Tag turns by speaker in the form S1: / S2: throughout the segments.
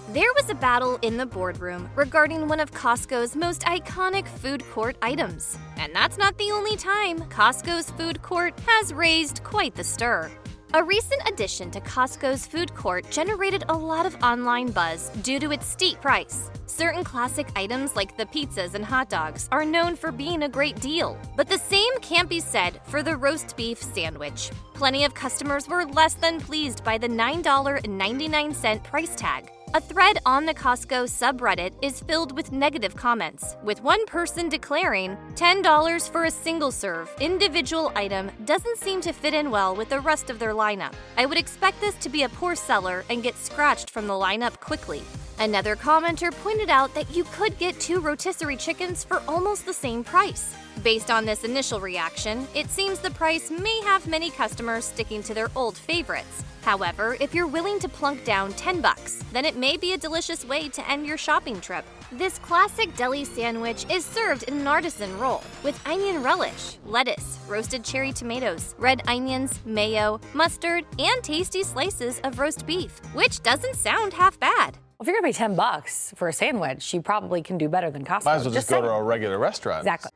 S1: There was a battle in the boardroom regarding one of Costco's most iconic food court items. And that's not the only time Costco's food court has raised quite the stir. A recent addition to Costco's food court generated a lot of online buzz due to its steep price. Certain classic items like the pizzas and hot dogs are known for being a great deal, but the same can't be said for the roast beef sandwich. Plenty of customers were less than pleased by the $9.99 price tag. A thread on the Costco subreddit is filled with negative comments, with one person declaring, $10 for a single-serve, individual item doesn't seem to fit in well with the rest of their lineup. I would expect this to be a poor seller and get scratched from the lineup quickly. Another commenter pointed out that you could get 2 rotisserie chickens for almost the same price. Based on this initial reaction, it seems the price may have many customers sticking to their old favorites. However, if you're willing to plunk down $10, then it may be a delicious way to end your shopping trip. This classic deli sandwich is served in an artisan roll with onion relish, lettuce, roasted cherry tomatoes, red onions, mayo, mustard, and tasty slices of roast beef, which doesn't sound half bad.
S2: Well, if you're gonna pay $10 for a sandwich, you probably can do better than Costco.
S3: Might as well just go to a regular restaurant.
S2: Exactly.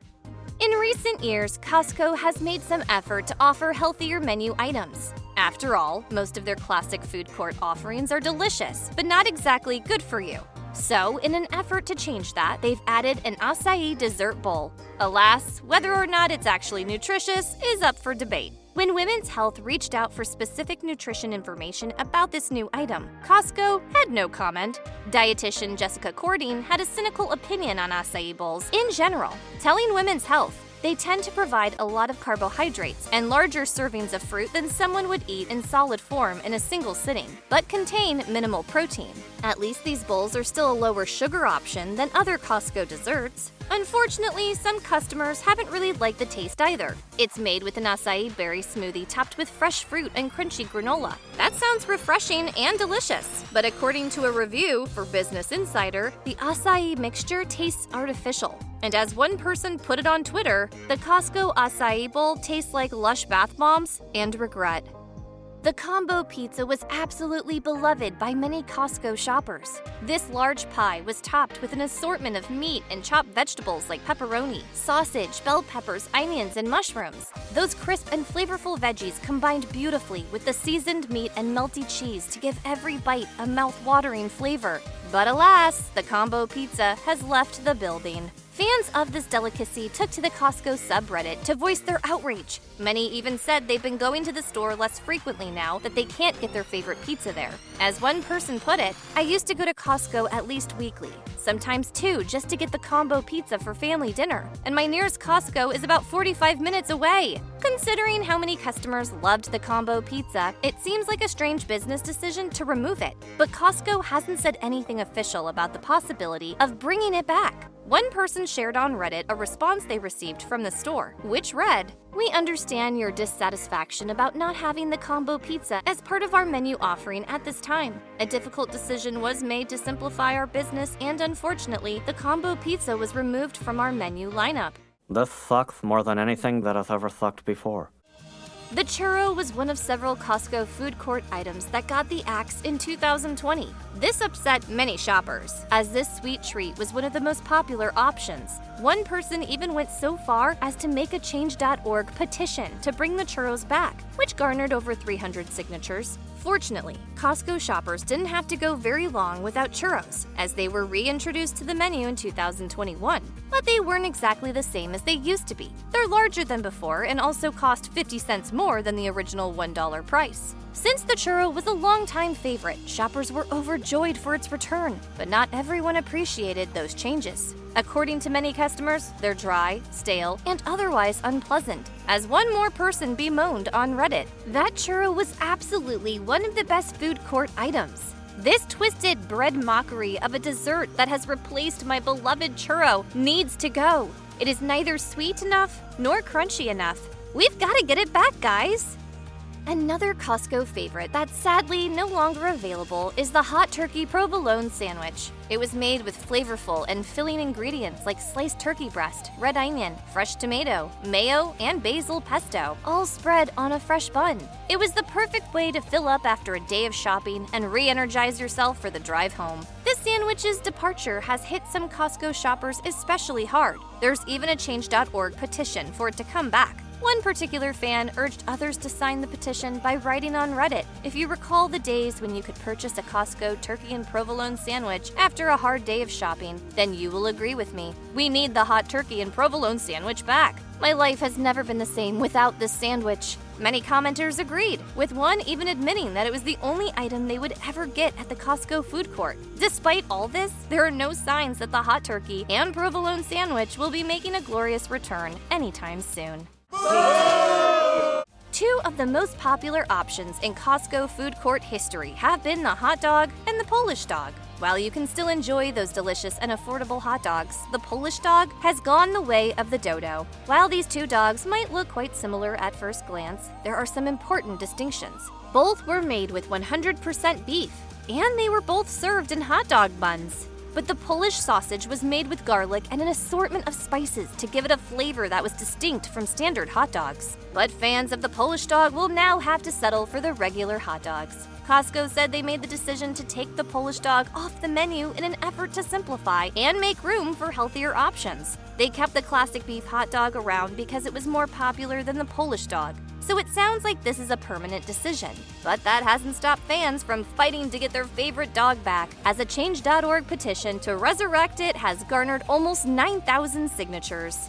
S1: In recent years, Costco has made some effort to offer healthier menu items. After all, most of their classic food court offerings are delicious, but not exactly good for you. So, in an effort to change that, they've added an Açai dessert bowl. Alas, whether or not it's actually nutritious is up for debate. When Women's Health reached out for specific nutrition information about this new item, Costco had no comment. Dietitian Jessica Cordine had a cynical opinion on acai bowls in general, telling Women's Health they tend to provide a lot of carbohydrates and larger servings of fruit than someone would eat in solid form in a single sitting, but contain minimal protein. At least these bowls are still a lower sugar option than other Costco desserts. Unfortunately, some customers haven't really liked the taste either. It's made with an acai berry smoothie topped with fresh fruit and crunchy granola. That sounds refreshing and delicious, but according to a review for Business Insider, the acai mixture tastes artificial. And as one person put it on Twitter, the Costco acai bowl tastes like Lush bath bombs and regret. The combo pizza was absolutely beloved by many Costco shoppers. This large pie was topped with an assortment of meat and chopped vegetables like pepperoni, sausage, bell peppers, onions, and mushrooms. Those crisp and flavorful veggies combined beautifully with the seasoned meat and melty cheese to give every bite a mouth-watering flavor. But alas, the combo pizza has left the building. Fans of this delicacy took to the Costco subreddit to voice their outrage. Many even said they've been going to the store less frequently now that they can't get their favorite pizza there. As one person put it, I used to go to Costco at least weekly, sometimes 2 just to get the combo pizza for family dinner, and my nearest Costco is about 45 minutes away. Considering how many customers loved the combo pizza, it seems like a strange business decision to remove it, but Costco hasn't said anything official about the possibility of bringing it back. One person shared on Reddit a response they received from the store, which read, "We understand your dissatisfaction about not having the combo pizza as part of our menu offering at this time. A difficult decision was made to simplify our business, and unfortunately, the combo pizza was removed from our menu lineup."
S4: This sucks more than anything that has ever sucked before.
S1: The churro was one of several Costco food court items that got the axe in 2020. This upset many shoppers, as this sweet treat was one of the most popular options. One person even went so far as to make a Change.org petition to bring the churros back, which garnered over 300 signatures. Fortunately, Costco shoppers didn't have to go very long without churros, as they were reintroduced to the menu in 2021. But they weren't exactly the same as they used to be. They're larger than before and also cost 50 cents more than the original $1 price. Since the churro was a longtime favorite, shoppers were overjoyed for its return, but not everyone appreciated those changes. According to many customers, they're dry, stale, and otherwise unpleasant. As one more person bemoaned on Reddit, that churro was absolutely one of the best food court items. This twisted bread mockery of a dessert that has replaced my beloved churro needs to go. It is neither sweet enough nor crunchy enough. We've got to get it back, guys. Another Costco favorite that's sadly no longer available is the hot turkey provolone sandwich. It was made with flavorful and filling ingredients like sliced turkey breast, red onion, fresh tomato, mayo, and basil pesto, all spread on a fresh bun. It was the perfect way to fill up after a day of shopping and re-energize yourself for the drive home. This sandwich's departure has hit some Costco shoppers especially hard. There's even a Change.org petition for it to come back. One particular fan urged others to sign the petition by writing on Reddit, "If you recall the days when you could purchase a Costco turkey and provolone sandwich after a hard day of shopping, then you will agree with me. We need the hot turkey and provolone sandwich back. My life has never been the same without this sandwich." Many commenters agreed, with one even admitting that it was the only item they would ever get at the Costco food court. Despite all this, there are no signs that the hot turkey and provolone sandwich will be making a glorious return anytime soon. Two of the most popular options in Costco food court history have been the hot dog and the Polish dog. While you can still enjoy those delicious and affordable hot dogs, the Polish dog has gone the way of the dodo. While these two dogs might look quite similar at first glance, there are some important distinctions. Both were made with 100% beef, and they were both served in hot dog buns. But the Polish sausage was made with garlic and an assortment of spices to give it a flavor that was distinct from standard hot dogs. But fans of the Polish dog will now have to settle for the regular hot dogs. Costco said they made the decision to take the Polish dog off the menu in an effort to simplify and make room for healthier options. They kept the classic beef hot dog around because it was more popular than the Polish dog. So it sounds like this is a permanent decision. But that hasn't stopped fans from fighting to get their favorite dog back, as a Change.org petition to resurrect it has garnered almost 9,000 signatures.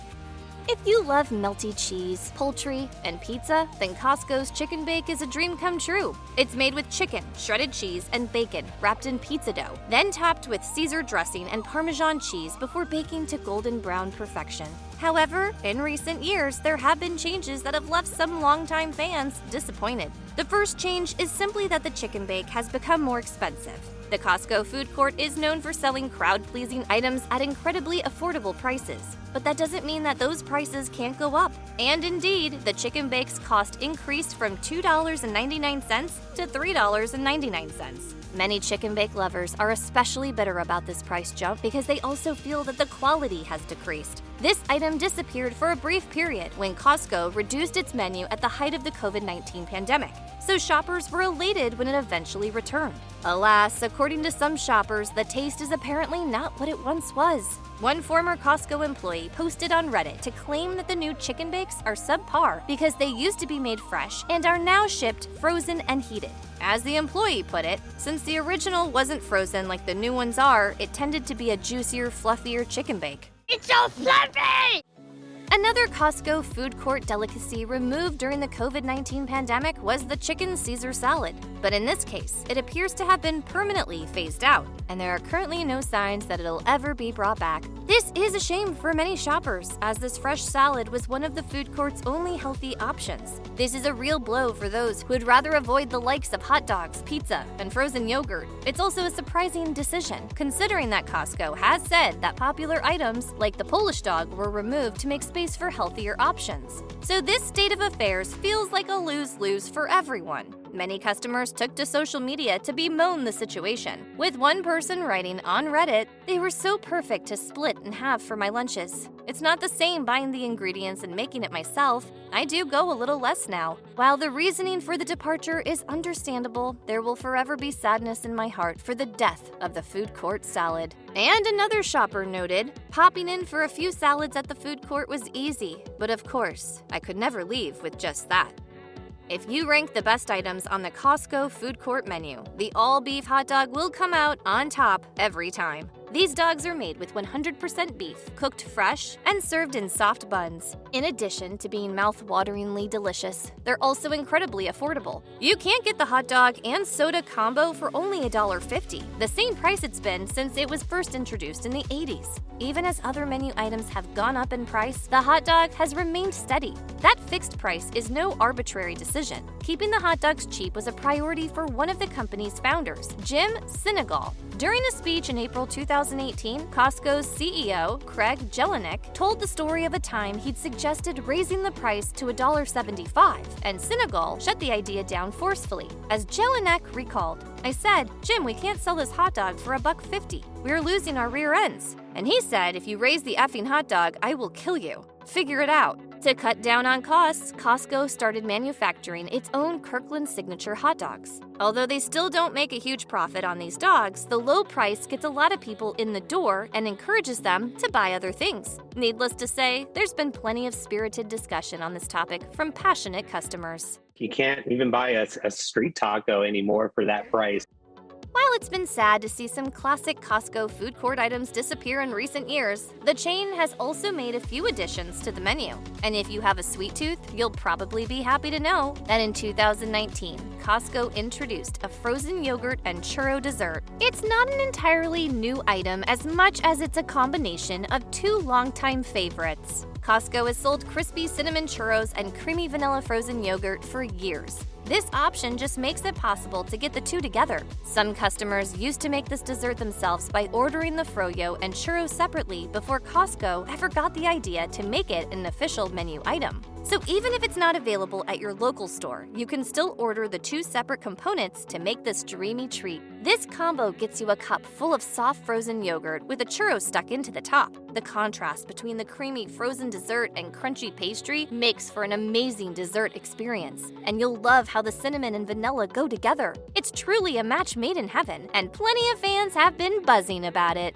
S1: If you love melty cheese, poultry, and pizza, then Costco's Chicken Bake is a dream come true. It's made with chicken, shredded cheese, and bacon wrapped in pizza dough, then topped with Caesar dressing and Parmesan cheese before baking to golden brown perfection. However, in recent years, there have been changes that have left some longtime fans disappointed. The first change is simply that the Chicken Bake has become more expensive. The Costco food court is known for selling crowd-pleasing items at incredibly affordable prices, but that doesn't mean that those prices can't go up. And indeed, the Chicken Bake's cost increased from $2.99 to $3.99. Many Chicken Bake lovers are especially bitter about this price jump because they also feel that the quality has decreased. This item disappeared for a brief period when Costco reduced its menu at the height of the COVID-19 pandemic, so shoppers were elated when it eventually returned. Alas, according to some shoppers, the taste is apparently not what it once was. One former Costco employee posted on Reddit to claim that the new Chicken Bakes are subpar because they used to be made fresh and are now shipped frozen and heated. As the employee put it, since the original wasn't frozen like the new ones are, it tended to be a juicier, fluffier chicken bake.
S5: It's so fluffy!
S1: Another Costco food court delicacy removed during the COVID-19 pandemic was the chicken Caesar salad. But in this case, it appears to have been permanently phased out, and there are currently no signs that it'll ever be brought back. This is a shame for many shoppers, as this fresh salad was one of the food court's only healthy options. This is a real blow for those who would rather avoid the likes of hot dogs, pizza, and frozen yogurt. It's also a surprising decision, considering that Costco has said that popular items like the Polish dog were removed to make space for healthier options. So this state of affairs feels like a lose-lose for everyone. Many customers took to social media to bemoan the situation, with one person writing on Reddit, "They were so perfect to split and have for my lunches. It's not the same buying the ingredients and making it myself. I do go a little less now." While the reasoning for the departure is understandable, there will forever be sadness in my heart for the death of the food court salad. And another shopper noted, "Popping in for a few salads at the food court was easy, but of course, I could never leave with just that." If you rank the best items on the Costco food court menu, the all-beef hot dog will come out on top every time. These dogs are made with 100% beef, cooked fresh, and served in soft buns. In addition to being mouth-wateringly delicious, they're also incredibly affordable. You can't get the hot dog and soda combo for only $1.50, the same price it's been since it was first introduced in the 80s. Even as other menu items have gone up in price, the hot dog has remained steady. That fixed price is no arbitrary decision. Keeping the hot dogs cheap was a priority for one of the company's founders, Jim Sinegal. During a speech in April 2018, Costco's CEO, Craig Jelinek, told the story of a time he'd suggested raising the price to $1.75, and Senegal shut the idea down forcefully. As Jelinek recalled, "I said, Jim, we can't sell this hot dog for $1.50. We're losing our rear ends." And he said, "If you raise the effing hot dog, I will kill you. Figure it out." To cut down on costs, Costco started manufacturing its own Kirkland signature hot dogs. Although they still don't make a huge profit on these dogs, the low price gets a lot of people in the door and encourages them to buy other things. Needless to say, there's been plenty of spirited discussion on this topic from passionate customers.
S6: You can't even buy a street taco anymore for that price.
S1: While it's been sad to see some classic Costco food court items disappear in recent years, the chain has also made a few additions to the menu. And if you have a sweet tooth, you'll probably be happy to know that in 2019, Costco introduced a frozen yogurt and churro dessert. It's not an entirely new item as much as it's a combination of two longtime favorites. Costco has sold crispy cinnamon churros and creamy vanilla frozen yogurt for years. This option just makes it possible to get the two together. Some customers used to make this dessert themselves by ordering the froyo and churros separately before Costco ever got the idea to make it an official menu item. So even if it's not available at your local store, you can still order the two separate components to make this dreamy treat. This combo gets you a cup full of soft frozen yogurt with a churro stuck into the top. The contrast between the creamy frozen dessert and crunchy pastry makes for an amazing dessert experience, and you'll love how the cinnamon and vanilla go together. It's truly a match made in heaven, and plenty of fans have been buzzing about it.